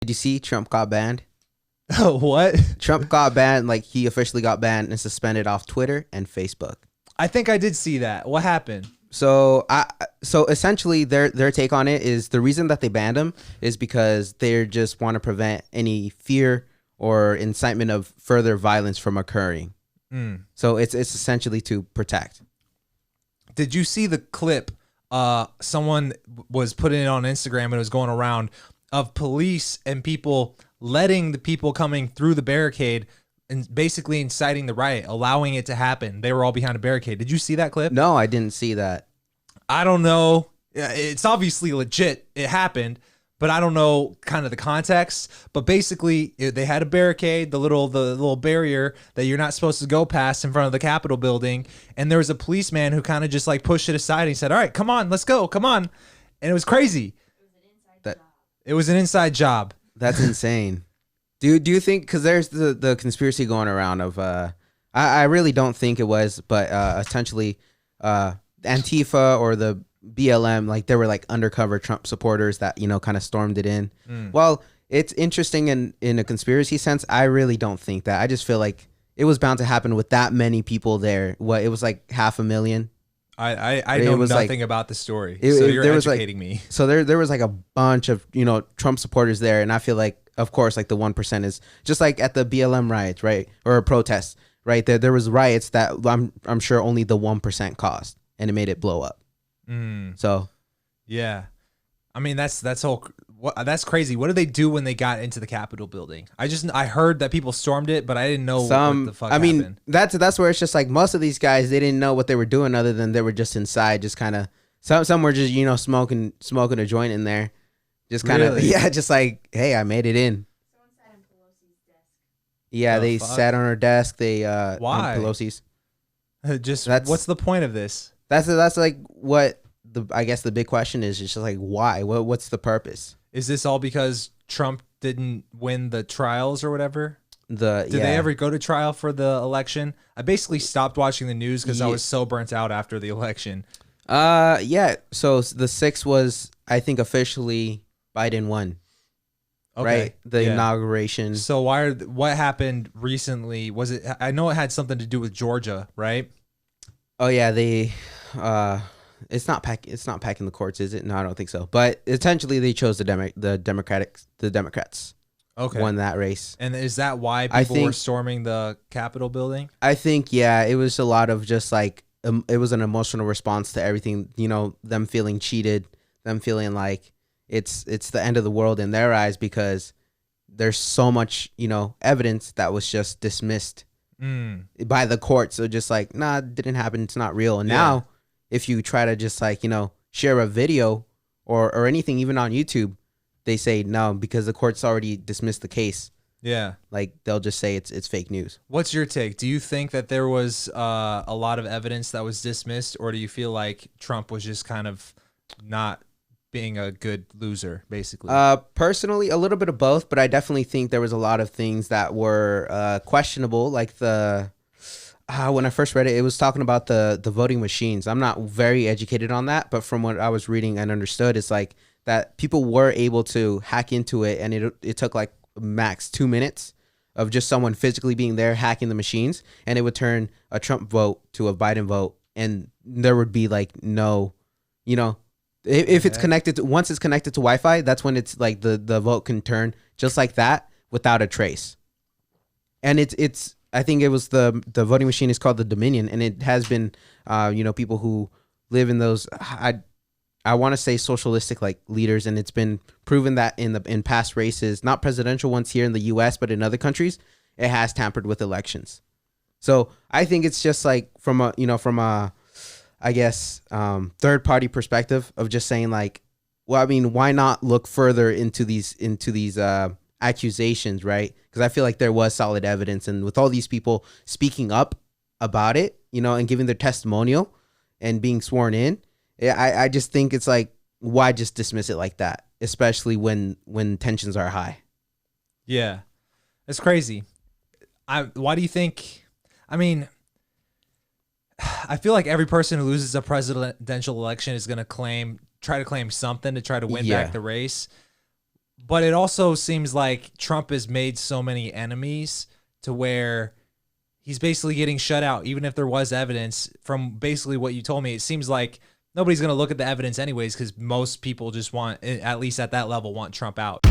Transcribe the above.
Did you see Trump got banned? What? Trump got banned, like he officially got banned and suspended off Twitter and Facebook. I think I did see that. What happened? So essentially their take on it is the reason that they banned him is because they just want to prevent any fear or incitement of further violence from occurring. So it's essentially to protect. Did you see the clip? Someone was putting it on Instagram and it was going around of police and people letting the people coming through the barricade and basically inciting the riot, allowing it to happen. They were all behind a barricade. Did you see that clip? No, I didn't see that. I don't know. It's obviously legit. It happened, but I don't know kind of the context. But basically, they had a barricade, the little barrier that you're not supposed to go past in front of the Capitol building. And there was a policeman who kind of just like pushed it aside. And he said, "All right, come on, let's go, come on." And it was crazy. It was an inside job. That's insane. Do you think, because there's the conspiracy going around of I really don't think it was, but essentially Antifa or the BLM, like they were like undercover Trump supporters that, you know, kind of stormed it in. Well, it's interesting in a conspiracy sense. I really don't think that. I just feel like it was bound to happen with that many people there. What, it was like 500,000. I know nothing about the story, so you're educating me. So there was like a bunch of, you know, Trump supporters there, and I feel like, of course, like the 1% is just like at the BLM riots, right, or protests, right? There was riots that I'm sure only the 1% caused, and it made it blow up. So, yeah, I mean that's crazy. What did they do when they got into the Capitol building? I heard that people stormed it, but I didn't know what the fuck happened. That's where it's just like most of these guys, they didn't know what they were doing other than they were just inside, just kind of some were just, you know, smoking a joint in there, just kind of just like, hey, I made it in. Someone sat on Pelosi's desk. Yeah, they sat on her desk. They why? On Pelosi's. What's the point of this? That's like what I guess the big question is. It's just like, why? What's the purpose? Is this all because Trump didn't win the trials or whatever? Did they ever go to trial for the election? I basically stopped watching the news because I was so burnt out after the election. Yeah. So the 6th was, I think, officially Biden won. Okay. Right. The inauguration. So what happened recently? Was it? I know it had something to do with Georgia, right? Oh yeah, it's not packing the courts, is it? No, I don't think so. But essentially, they chose the Democrats. Okay. Won that race. And is that why people were storming the Capitol building? I think, yeah, it was a lot of just like it was an emotional response to everything. You know, them feeling cheated, them feeling like it's the end of the world in their eyes because there's so much, you know, evidence that was just dismissed by the court. So just like, nah, it didn't happen. It's not real. And now, if you try to just like, you know, share a video or anything, even on YouTube, they say no because the court's already dismissed the case. Yeah. Like they'll just say it's fake news. What's your take? Do you think that there was a lot of evidence that was dismissed, or do you feel like Trump was just kind of not being a good loser, basically? Personally, a little bit of both, but I definitely think there was a lot of things that were questionable, like when I first read it, it was talking about the voting machines. I'm not very educated on that, but from what I was reading and understood, it's like that people were able to hack into it, and it took like max 2 minutes of just someone physically being there hacking the machines, and it would turn a Trump vote to a Biden vote, and there would be like no, you know, if it's connected to, once it's connected to Wi-Fi, that's when it's like the vote can turn just like that without a trace. And it's I think it was the voting machine is called the Dominion, and it has been you know, people who live in those I want to say socialistic like leaders, and it's been proven that in past races, not presidential ones here in the US, but in other countries, it has tampered with elections. So I think it's just like from a I guess third party perspective of just saying like, well, I mean, why not look further into these accusations, right? Because I feel like there was solid evidence, and with all these people speaking up about it, you know, and giving their testimonial and being sworn in, I just think it's like, why just dismiss it like that, especially when tensions are high? Yeah, it's crazy. Why do you think? I mean, I feel like every person who loses a presidential election is going to try to claim something to try to win back the race. But it also seems like Trump has made so many enemies to where he's basically getting shut out. Even if there was evidence from basically what you told me, it seems like nobody's going to look at the evidence anyways because most people just want, at least at that level, want Trump out.